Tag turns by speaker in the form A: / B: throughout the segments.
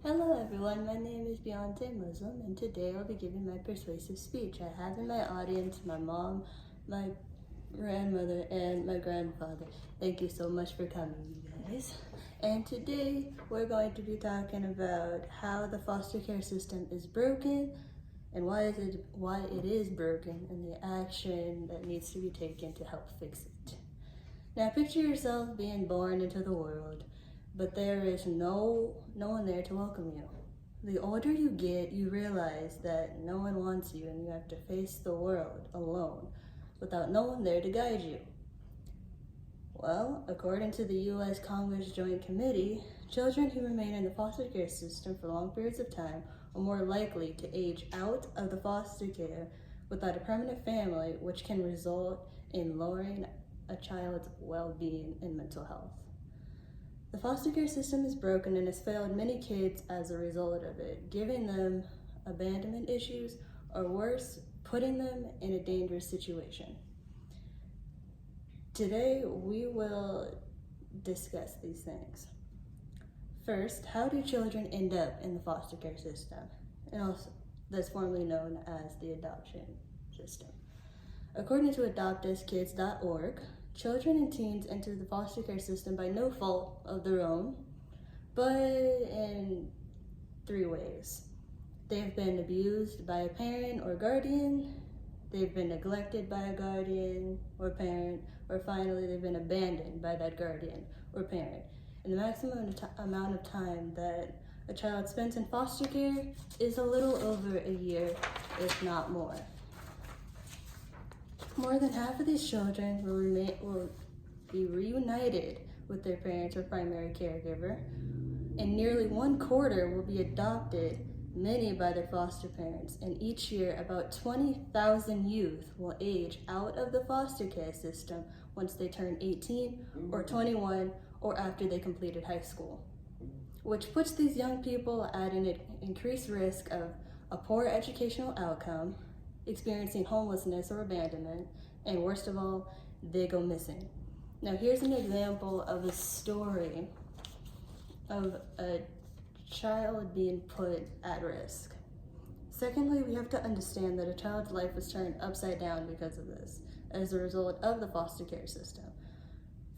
A: Hello everyone, my name is Beyonce Muslim, and today I'll be giving my persuasive speech. I have in my audience my mom, my grandmother, and my grandfather. Thank you so much for coming, you guys. And today we're going to be talking about how the foster care system is broken and why it is broken and the action that needs to be taken to help fix it. Now picture yourself being born into the world, but there is no one there to welcome you. The older you get, you realize that no one wants you and you have to face the world alone without no one there to guide you. Well, according to the U.S. Congress Joint Committee, children who remain in the foster care system for long periods of time are more likely to age out of the foster care without a permanent family, which can result in lowering a child's well-being and mental health. The foster care system is broken and has failed many kids as a result of it, giving them abandonment issues, or worse, putting them in a dangerous situation. Today, we will discuss these things. First, how do children end up in the foster care system? And also, that's formerly known as the adoption system. According to adoptuskids.org, children and teens enter the foster care system by no fault of their own, but in 3 ways. They've been abused by a parent or guardian, they've been neglected by a guardian or parent, or finally they've been abandoned by that guardian or parent. And the maximum amount of time that a child spends in foster care is a little over a year, if not more. More than half of these children will be reunited with their parents or primary caregiver, and nearly 1/4 will be adopted, many by their foster parents. And each year, about 20,000 youth will age out of the foster care system once they turn 18 or 21 or after they completed high school, which puts these young people at an increased risk of a poor educational outcome, experiencing homelessness or abandonment, and worst of all, they go missing. Now here's an example of a story of a child being put at risk. Secondly, we have to understand that a child's life was turned upside down because of this, as a result of the foster care system.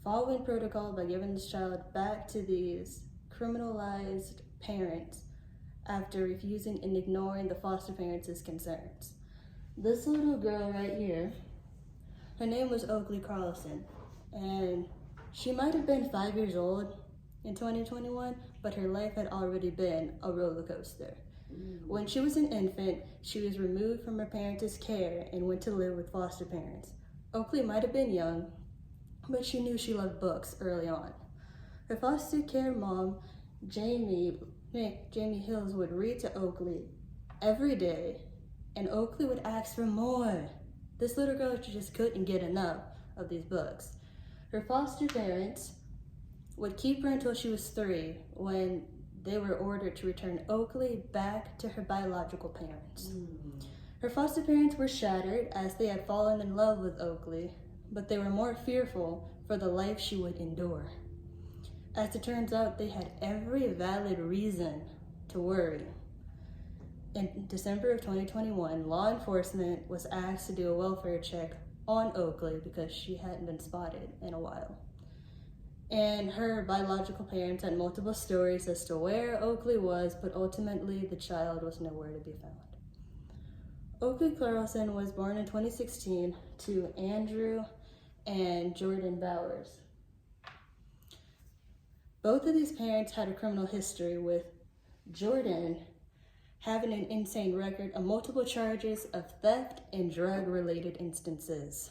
A: Following protocol by giving this child back to these criminalized parents after refusing and ignoring the foster parents' concerns. This little girl right here, her name was Oakley Carlson, and she might have been 5 years old in 2021, but her life had already been a roller coaster. When she was an infant, she was removed from her parents' care and went to live with foster parents. Oakley might have been young, but she knew she loved books early on. Her foster care mom, Jamie Hills, would read to Oakley every day, and Oakley would ask for more. This little girl just couldn't get enough of these books. Her foster parents would keep her until she was 3, when they were ordered to return Oakley back to her biological parents. Her foster parents were shattered as they had fallen in love with Oakley, but they were more fearful for the life she would endure. As it turns out, they had every valid reason to worry. In December of 2021, law enforcement was asked to do a welfare check on Oakley because she hadn't been spotted in a while. And her biological parents had multiple stories as to where Oakley was, but ultimately the child was nowhere to be found. Oakley Carlson was born in 2016 to Andrew and Jordan Bowers. Both of these parents had a criminal history, with Jordan having an insane record of multiple charges of theft and drug-related instances.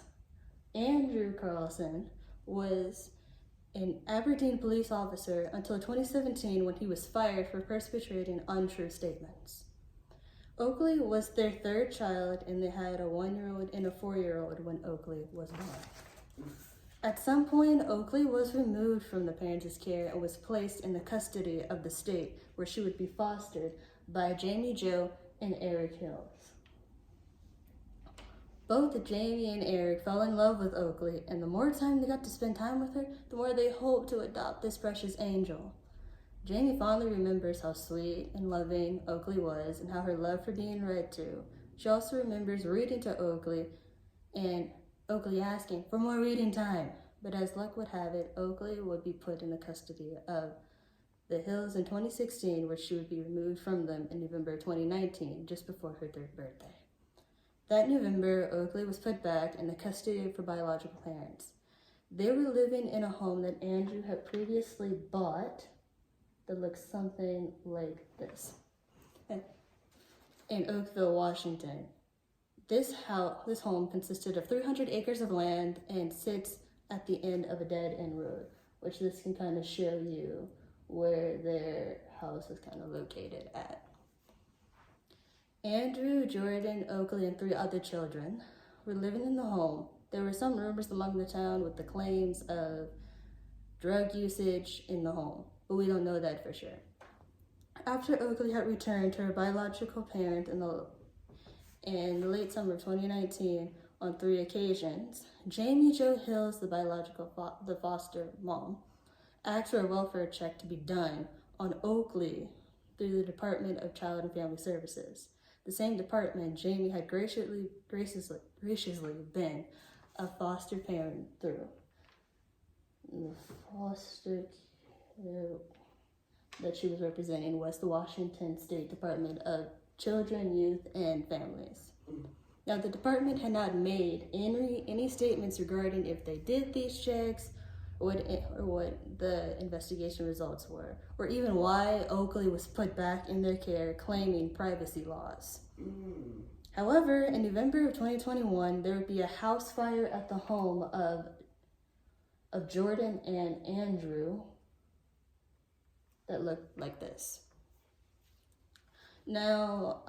A: Andrew Carlson was an Aberdeen police officer until 2017, when he was fired for perpetrating untrue statements. Oakley was their 3rd child, and they had a 1-year-old and a 4-year-old when Oakley was born. At some point, Oakley was removed from the parents' care and was placed in the custody of the state, where she would be fostered by Jamie Jo and Eric Hills. Both Jamie and Eric fell in love with Oakley, and the more time they got to spend time with her, the more they hoped to adopt this precious angel. Jamie fondly remembers how sweet and loving Oakley was and how her love for being read to. She also remembers reading to Oakley and Oakley asking for more reading time. But as luck would have it, Oakley would be put in the custody of the Hills in 2016, where she would be removed from them in November 2019, just before her 3rd birthday. That November, Oakley was put back in the custody of her biological parents. They were living in a home that Andrew had previously bought that looks something like this in Oakville, Washington. This home consisted of 300 acres of land and sits at the end of a dead-end road, which this can kind of show you where their house was kind of located at. Andrew, Jordan, Oakley, and 3 other children were living in the home. There were some rumors among the town with the claims of drug usage in the home, but we don't know that for sure. After Oakley had returned to her biological parent in the late summer of 2019 on 3 occasions, Jamie Jo Hills, the foster mom, asked for a welfare check to be done on Oakley through the Department of Child and Family Services, the same department Jamie had graciously been a foster parent through. The foster care that she was representing was the Washington State Department of Children, Youth, and Families. Now, the department had not made any statements regarding if they did these checks or what the investigation results were, or even why Oakley was put back in their care, claiming privacy laws. However, in November of 2021, there would be a house fire at the home of Jordan and Andrew that looked like this. Now,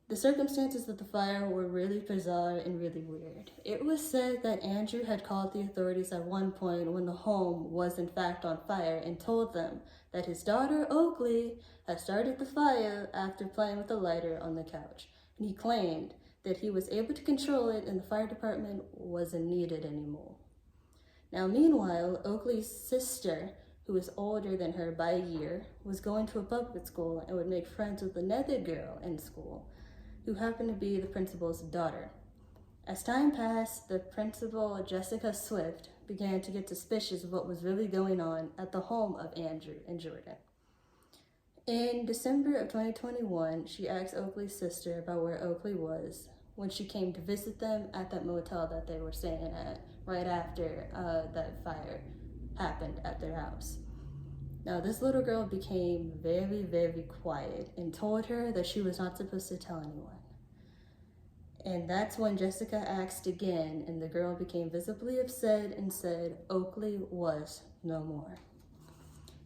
A: the circumstances of the fire were really bizarre and really weird. It was said that Andrew had called the authorities at one point when the home was in fact on fire and told them that his daughter Oakley had started the fire after playing with a lighter on the couch. And he claimed that he was able to control it and the fire department wasn't needed anymore. Now, meanwhile, Oakley's sister, who was older than her by a year, was going to a public school and would make friends with another girl in school who happened to be the principal's daughter. As time passed, the principal, Jessica Swift, began to get suspicious of what was really going on at the home of Andrew and Jordan. In December of 2021, she asked Oakley's sister about where Oakley was when she came to visit them at that motel that they were staying at right after that fire happened at their house. Now, this little girl became very, very quiet and told her that she was not supposed to tell anyone. And that's when Jessica asked again, and the girl became visibly upset and said Oakley was no more.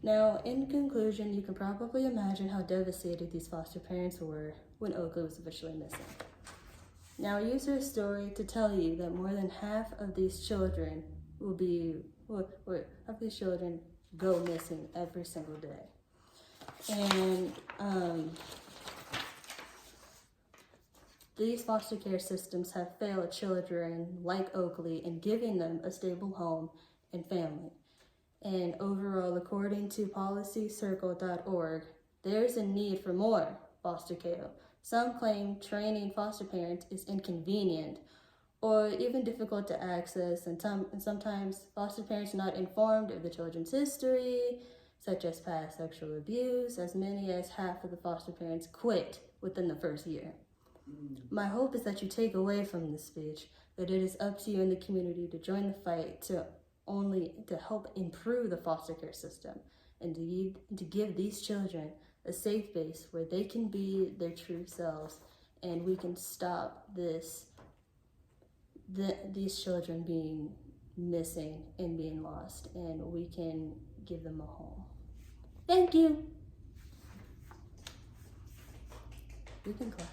A: Now, in conclusion, you can probably imagine how devastated these foster parents were when Oakley was officially missing. Now, I use her story to tell you that more than half of these children go missing every single day. And these foster care systems have failed children like Oakley in giving them a stable home and family. And overall, according to policycircle.org, there's a need for more foster care. Some claim training foster parents is inconvenient or even difficult to access, and sometimes foster parents are not informed of the children's history, such as past sexual abuse. As many as half of the foster parents quit within the first year. My hope is that you take away from this speech that it is up to you and the community to join the fight to help improve the foster care system and to give these children a safe base where they can be their true selves, and we can stop these children being missing and being lost, and we can give them a home. Thank you. You can clap.